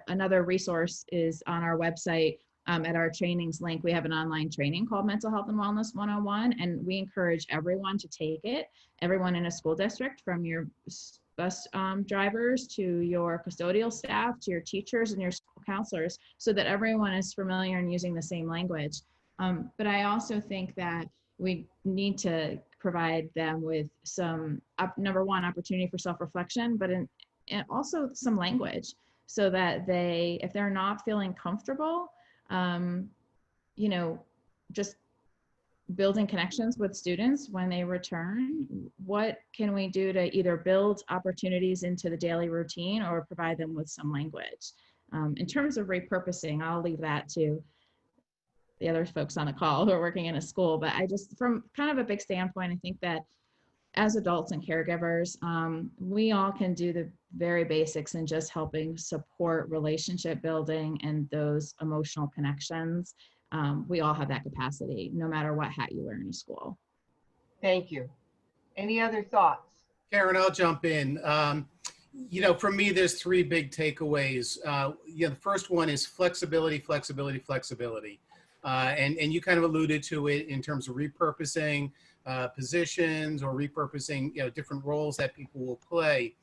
Another resource is on our website. At our trainings link, we have an online training called Mental Health and Wellness 101, and we encourage everyone to take it, everyone in a school district, from your bus drivers to your custodial staff to your teachers and your school counselors, so that everyone is familiar and using the same language. But I also think that we need to provide them with some, number one, opportunity for self-reflection, but and also some language so that they, if they're not feeling comfortable, you know, just building connections with students when they return, what can we do to either build opportunities into the daily routine or provide them with some language? In terms of repurposing, I'll leave that to the other folks on the call who are working in a school, but I just, from kind of a big standpoint, I think that as adults and caregivers, we all can do the very basics in just helping support relationship building and those emotional connections. We all have that capacity, no matter what hat you wear in a school. Thank you. Any other thoughts? Karen, I'll jump in. You know, for me, there's three big takeaways. The first one is flexibility, flexibility, flexibility. And you kind of alluded to it in terms of repurposing positions or repurposing, different roles that people will play.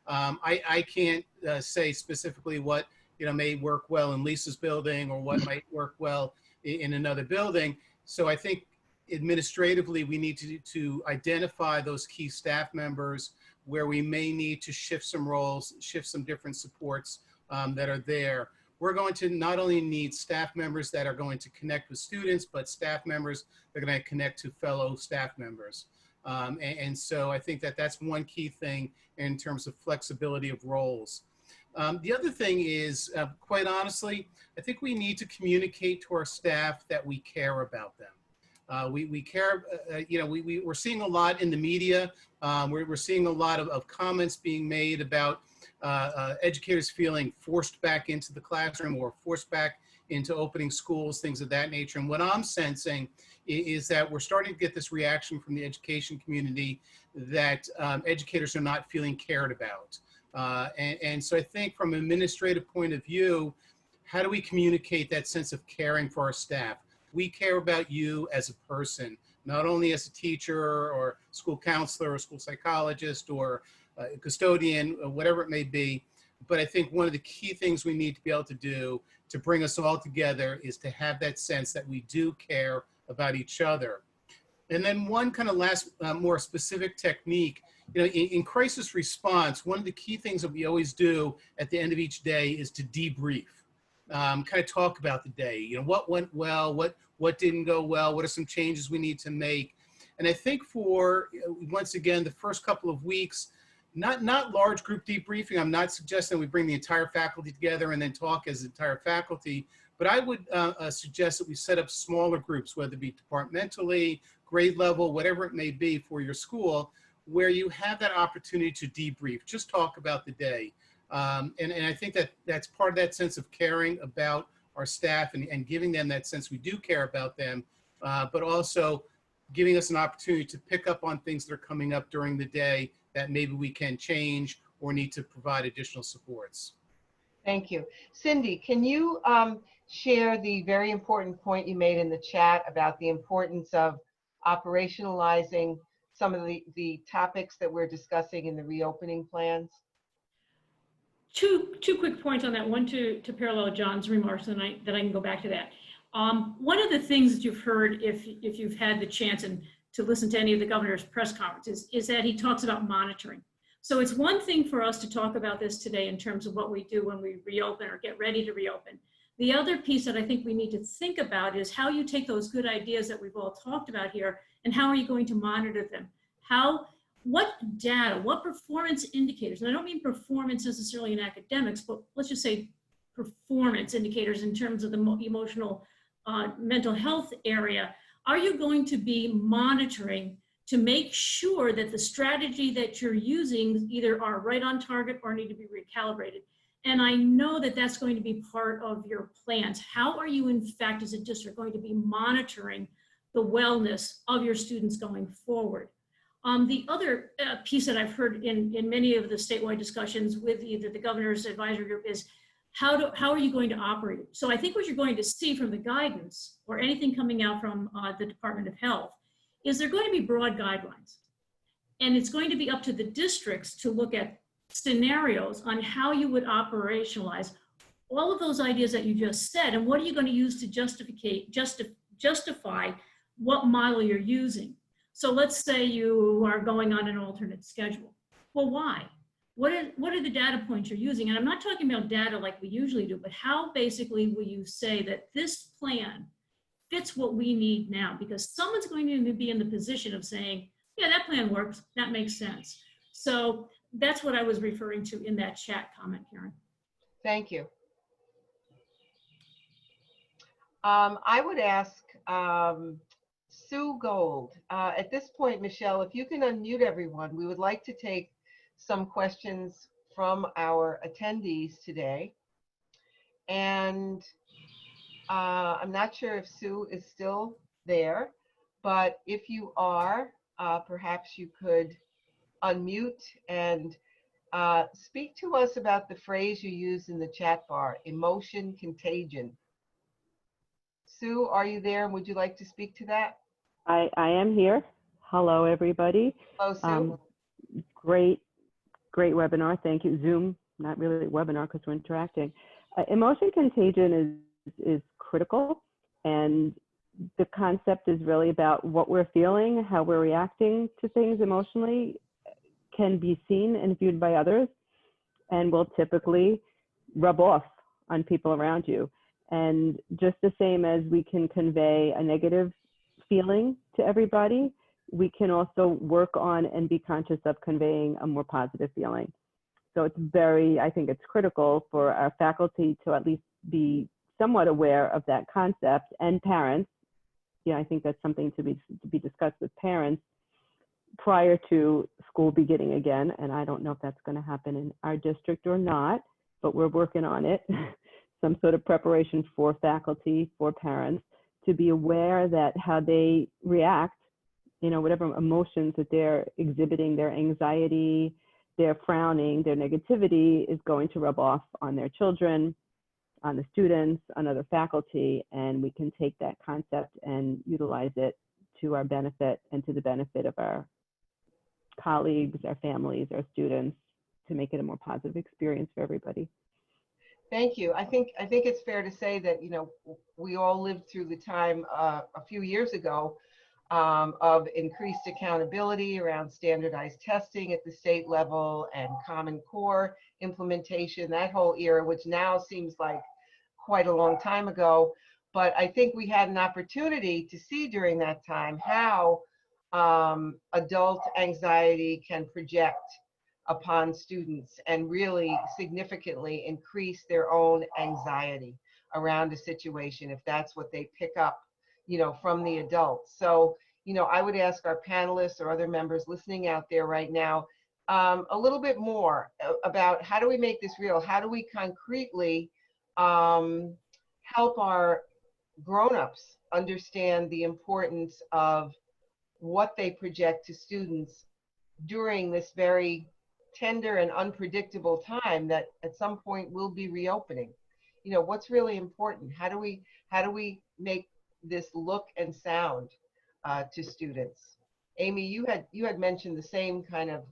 I can't say specifically what, may work well in Lisa's building or what might work well in another building. So I think administratively, we need to identify those key staff members where we may need to shift some roles, shift some different supports that are there. We're going to not only need staff members that are going to connect with students, but staff members that are going to connect to fellow staff members. And so I think that that's one key thing in terms of flexibility of roles. The other thing is, quite honestly, I think we need to communicate to our staff that we care about them. We care, we're seeing a lot in the media. We're seeing a lot of comments being made about educators feeling forced back into the classroom or forced back into opening schools, things of that nature. And what I'm sensing is that we're starting to get this reaction from the education community that educators are not feeling cared about. And so I think from an administrative point of view, how do we communicate that sense of caring for our staff? We care about you as a person, not only as a teacher or school counselor or school psychologist or custodian, or whatever it may be. But I think one of the key things we need to be able to do to bring us all together is to have that sense that we do care about each other. And then one kind of last, more specific technique, in crisis response, one of the key things that we always do at the end of each day is to debrief, kind of talk about the day, what went well, what didn't go well, what are some changes we need to make. And I think for, once again, the first couple of weeks, not large group debriefing. I'm not suggesting we bring the entire faculty together and then talk as the entire faculty, but I would suggest that we set up smaller groups, whether it be departmentally, grade level, whatever it may be for your school, where you have that opportunity to debrief, just talk about the day. And I think that that's part of that sense of caring about our staff and giving them that sense we do care about them, but also giving us an opportunity to pick up on things that are coming up during the day that maybe we can change or need to provide additional supports. Thank you. Cindy, can you share the very important point you made in the chat about the importance of operationalizing some of the topics that we're discussing in the reopening plans? Two quick points on that. One to parallel John's remarks, and then I can go back to that. One of the things that you've heard, if you've had the chance to listen to any of the governor's press conferences, is that he talks about monitoring. So it's one thing for us to talk about this today in terms of what we do when we reopen or get ready to reopen. The other piece that I think we need to think about is how you take those good ideas that we've all talked about here and how are you going to monitor them? What data, what performance indicators, and I don't mean performance necessarily in academics, but let's just say performance indicators in terms of the emotional, mental health area, are you going to be monitoring to make sure that the strategy that you're using either are right on target or need to be recalibrated? And I know that that's going to be part of your plans. How are you, in fact, as a district, going to be monitoring the wellness of your students going forward? The other piece that I've heard in many of the statewide discussions with either the governor's advisory group is how are you going to operate? So I think what you're going to see from the guidance or anything coming out from the Department of Health is there going to be broad guidelines. And it's going to be up to the districts to look at scenarios on how you would operationalize all of those ideas that you just said, and what are you going to use to justify what model you're using. So let's say you are going on an alternate schedule. Well, why? What are the data points you're using? And I'm not talking about data like we usually do, but how basically will you say that this plan fits what we need now? Because someone's going to be in the position of saying, yeah, that plan works, that makes sense. So that's what I was referring to in that chat comment, Karen. Thank you. I would ask Sue Gold. At this point, Michelle, if you can unmute everyone, we would like to take some questions from our attendees today. And I'm not sure if Sue is still there, but if you are, perhaps you could unmute and speak to us about the phrase you used in the chat bar, emotion contagion. Sue, are you there, and would you like to speak to that? I am here. Hello, everybody. Hello, Sue. Great webinar. Thank you. Zoom, not really a webinar because we're interacting. Emotion contagion is critical, and the concept is really about what we're feeling, how we're reacting to things emotionally can be seen and viewed by others, and will typically rub off on people around you. And just the same as we can convey a negative feeling to everybody, we can also work on and be conscious of conveying a more positive feeling. So it's I think it's critical for our faculty to at least be somewhat aware of that concept, and parents. Yeah, I think that's something to be discussed with parents prior to school beginning again. And I don't know if that's going to happen in our district or not, but we're working on it. Some sort of preparation for faculty, for parents, to be aware that how they react, whatever emotions that they're exhibiting, their anxiety, their frowning, their negativity is going to rub off on their children, on the students, on other faculty, and we can take that concept and utilize it to our benefit and to the benefit of our colleagues, our families, our students, to make it a more positive experience for everybody. Thank you. I think it's fair to say that, we all lived through the time a few years ago of increased accountability around standardized testing at the state level and Common Core implementation, that whole era, which now seems like quite a long time ago. But I think we had an opportunity to see during that time how adult anxiety can project upon students and really significantly increase their own anxiety around a situation if that's what they pick up, from the adults. So, I would ask our panelists or other members listening out there right now a little bit more about how do we make this real? How do we concretely help our grown-ups understand the importance of what they project to students during this very tender and unpredictable time that at some point will be reopening? What's really important? How do we make this look and sound to students? Amy, you had mentioned the same kind of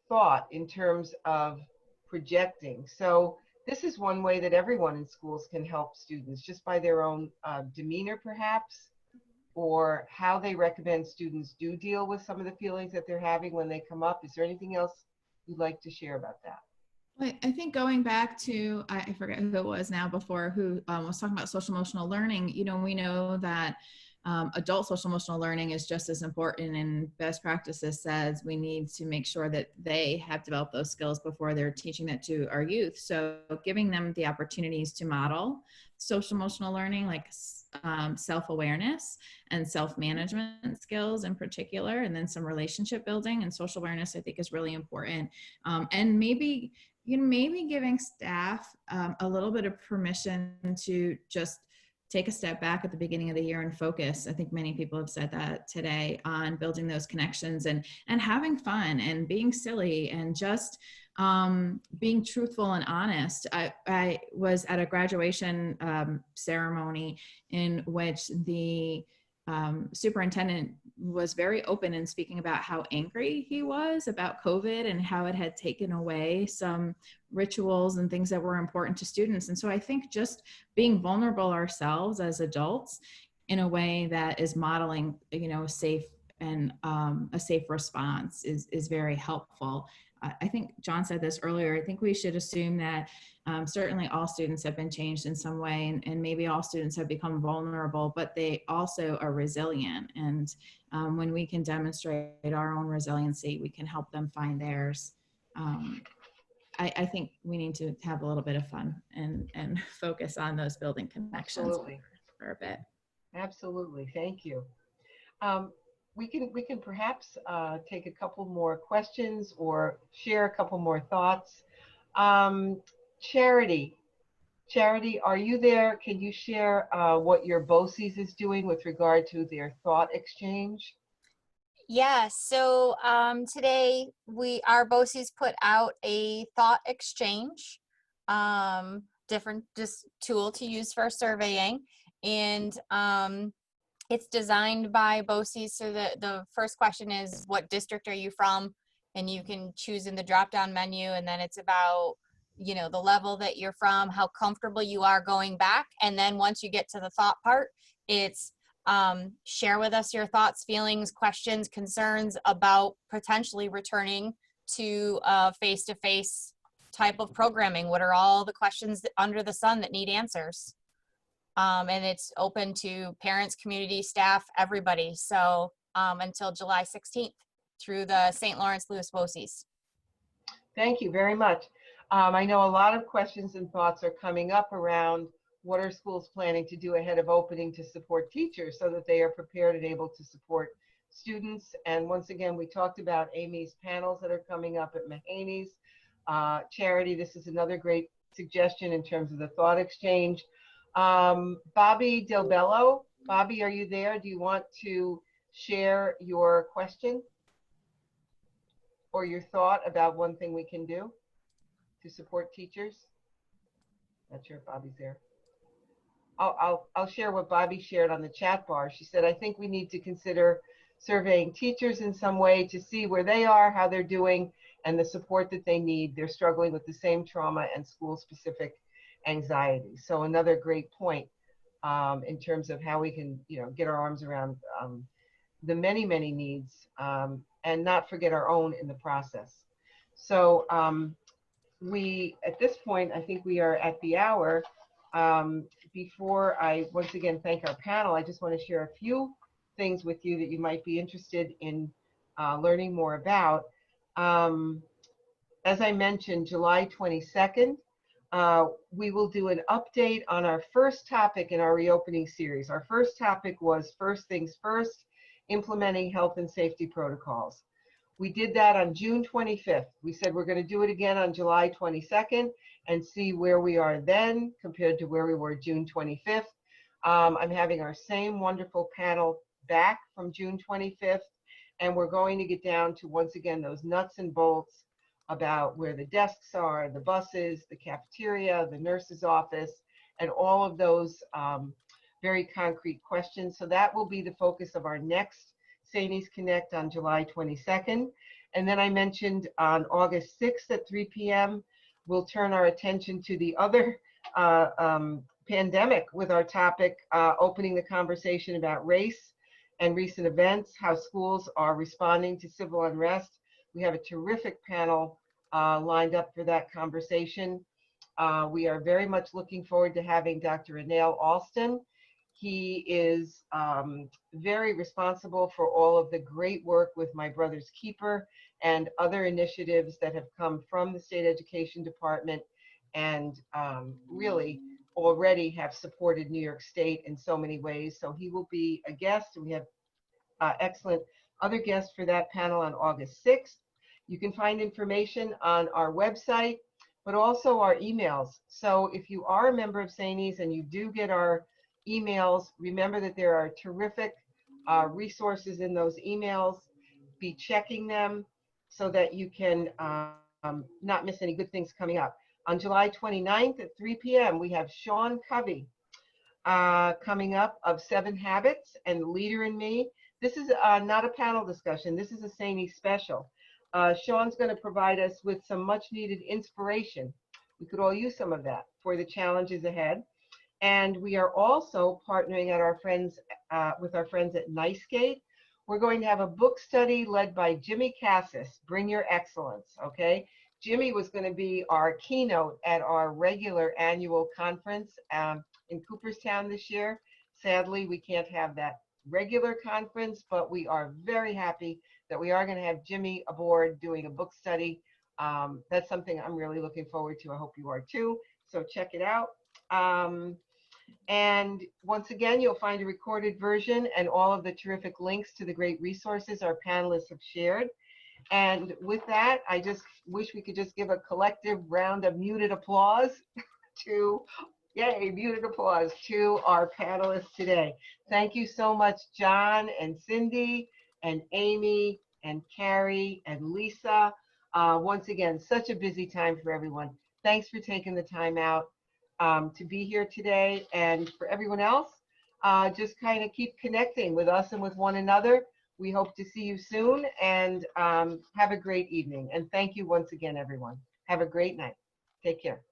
thought in terms of projecting. So this is one way that everyone in schools can help students, just by their own demeanor perhaps, or how they recommend students do deal with some of the feelings that they're having when they come up. Is there anything else you'd like to share about that? I think going back to, I forget who it was now before, who was talking about social emotional learning, we know that adult social emotional learning is just as important, and best practices says we need to make sure that they have developed those skills before they're teaching that to our youth. So giving them the opportunities to model social emotional learning, like self-awareness and self-management skills in particular, and then some relationship building and social awareness, I think is really important. And maybe giving staff a little bit of permission to just take a step back at the beginning of the year and focus. I think many people have said that today, on building those connections and having fun and being silly and just being truthful and honest. I was at a graduation ceremony in which the superintendent was very open in speaking about how angry he was about COVID and how it had taken away some rituals and things that were important to students. And so I think just being vulnerable ourselves as adults in a way that is modeling, safe and a safe response is very helpful. I think John said this earlier. I think we should assume that certainly all students have been changed in some way, and maybe all students have become vulnerable, but they also are resilient. And when we can demonstrate our own resiliency, we can help them find theirs. I think we need to have a little bit of fun and focus on those building connections for a bit. Absolutely. Thank you. We can perhaps take a couple more questions or share a couple more thoughts. Charity, are you there? Can you share what your BOCES is doing with regard to their thought exchange? Yeah, so today our BOCES put out a thought exchange, different just tool to use for surveying, and it's designed by BOCES. So the first question is, what district are you from? And you can choose in the drop-down menu, and then it's about, the level that you're from, how comfortable you are going back. And then once you get to the thought part, it's share with us your thoughts, feelings, questions, concerns about potentially returning to face-to-face type of programming. What are all the questions under the sun that need answers? And it's open to parents, community, staff, everybody. So until July 16th through the St. Lawrence Lewis BOCES. Thank you very much. I know a lot of questions and thoughts are coming up around what are schools planning to do ahead of opening to support teachers so that they are prepared and able to support students. And once again, we talked about Amy's panels that are coming up at Mahaney's. Charity, this is another great suggestion in terms of the thought exchange. Bobby Del Bello, Bobby, are you there? Do you want to share your question or your thought about one thing we can do to support teachers? Not sure if Bobby's there. I'll share what Bobby shared on the chat bar. She said, I think we need to consider surveying teachers in some way to see where they are, how they're doing, and the support that they need. They're struggling with the same trauma and school-specific anxiety. So another great point in terms of how we can, get our arms around the many, many needs and not forget our own in the process. So at this point, I think we are at the hour. Before I once again thank our panel, I just want to share a few things with you that you might be interested in learning more about. As I mentioned, July 22nd, we will do an update on our first topic in our reopening series. Our first topic was First Things First, implementing health and safety protocols. We did that on June 25th. We said we're going to do it again on July 22nd and see where we are then compared to where we were June 25th. I'm having our same wonderful panel back from June 25th, and we're going to get down to, once again, those nuts and bolts about where the desks are, the buses, the cafeteria, the nurse's office, and all of those very concrete questions. So that will be the focus of our next SAANYS Connect on July 22nd. And then I mentioned on August 6th at 3 p.m., we'll turn our attention to the other pandemic with our topic, opening the conversation about race and recent events, how schools are responding to civil unrest. We have a terrific panel lined up for that conversation. We are very much looking forward to having Dr. Anil Alston. He is very responsible for all of the great work with My Brother's Keeper and other initiatives that have come from the State Education Department and really already have supported New York State in so many ways. So he will be a guest, and we have excellent other guests for that panel on August 6th. You can find information on our website, but also our emails. So if you are a member of SAANYS and you do get our emails, remember that there are terrific resources in those emails. Be checking them so that you can not miss any good things coming up. On July 29th at 3 p.m., we have Sean Covey coming up of 7 Habits and Leader in Me. This is not a panel discussion. This is a SAANYS special. Sean's going to provide us with some much needed inspiration. We could all use some of that for the challenges ahead. And we are also partnering at with our friends at NiceGate. We're going to have a book study led by Jimmy Cassis, Bring Your Excellence, okay? Jimmy was going to be our keynote at our regular annual conference in Cooperstown this year. Sadly, we can't have that regular conference, but we are very happy that we are going to have Jimmy aboard doing a book study. That's something I'm really looking forward to. I hope you are too. So check it out. And once again, you'll find a recorded version and all of the terrific links to the great resources our panelists have shared. And with that, I just wish we could just give a collective round of muted applause to, yay, muted applause to our panelists today. Thank you so much, John and Cindy and Amy and Carrie and Lisa. Once again, such a busy time for everyone. Thanks for taking the time out to be here today. And for everyone else, just kind of keep connecting with us and with one another. We hope to see you soon, and have a great evening. And thank you once again, everyone. Have a great night. Take care.